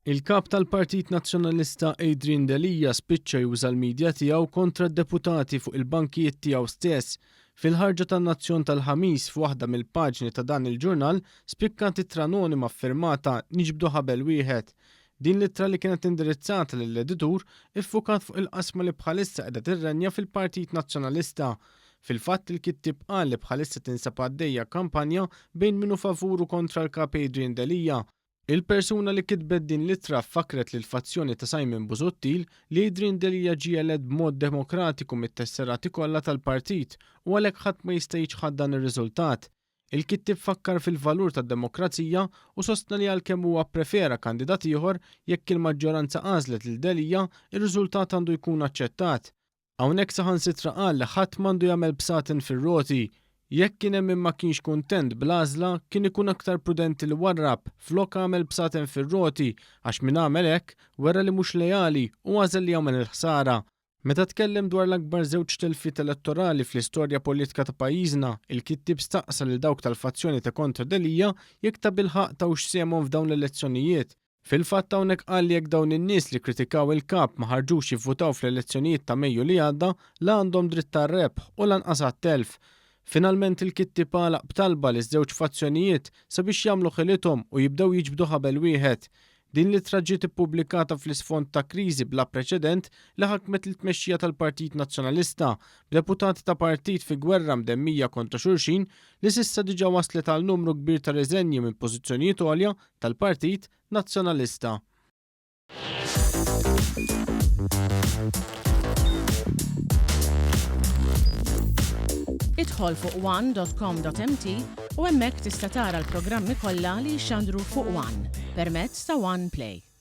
Il-kap tal-Partit Nazzjonalista Adrian Delija spiċċa juża l-midja tiegħu kontra d-deputati fuq il-bankijiet tiegħu stess. Fil-ħarġa tan-Nazzjon tal-ħamis f'waħda mill-paġni ta' dan il-ġurnal spikkat ittra anonima ffirmata Niġbdu ħabel wieħed. Din l-ittra li kienet indirizzata lill-editur iffukat fuq il-qasma li bħalissa qiegħda tirrenja fil-Partit Nazzjonalista. Fil-fatt il-kittib qal li bħalissa tinsab għaddejja kampanja bejn minnu favuru kontra l-kap Adrian Delija. Il-persuna li kitbet din l-ittra fakret l-fazzjoni ta' Simon Busuttil li Adrian Delija ġie elett b'mod demokratiku mit-tesserati kollha tal-partit u għalhekk ħadd ma jista' jiġħad dan ir-riżultat. Il-kittib fakkar fil-valur tad-demokrazija u sostna li għalkemm huwa prefera kandidat ieħor jekk il-maġġoranza għażlet lil Delija, ir-riżultat għandu jkun aċċettat. Hawnhekk saħansitra qal li ħadd m'għandu jagħmel bsaten fir-roti. Jekk kien hemm min ma kienx kuntent bl-għażla, kien ikun aktar prudenti li warrab flok għamel bsaten fir-roti għax min għamel hekk wera li mhux lejali u għażel li jagħmel il-ħsara. Meta tkellem dwar l-akbar żewġ telfiet elettorali fl-istorja politika ta' pajjiżna, il-kittib staqsa lil dawk tal-fazzjoni ta' kontra Delija jekk ta' bilħaq tawx semhom f'dawn l-elezzjonijiet. Fil-fatt hawnhekk qal li jekk dawn in-nies li kritikaw il-kap ma ħarġux jivvutaw fl-elezzjonijiet ta' Mejju li għadda la għandhom dritt tar-rebħ u lanqas għat-telf. Finalment il-kittib għalaq b'talba li żewġ fazzjonijiet sabiex jagħmlu ħilithom u jibdew jiġbdu ħabel wieħed. Din l-ittra ġiet ippubblikata fl-isfond ta' kriżi bla preċedent li ħakmet il-tmexxija tal-Partit Nazzjonalista b'deputati ta' partit fi gwerra mdemmija kontra xulxin li s'issa diġà waslet għal numru kbir ta' riżenji minn pożizzjonijiet għolja tal-Partit Nazzjonalista. Idħol fuq one.com.mt u hemmhekk tista' tara l-programmi kollha li jxandru fuq One permezz ta' One Play.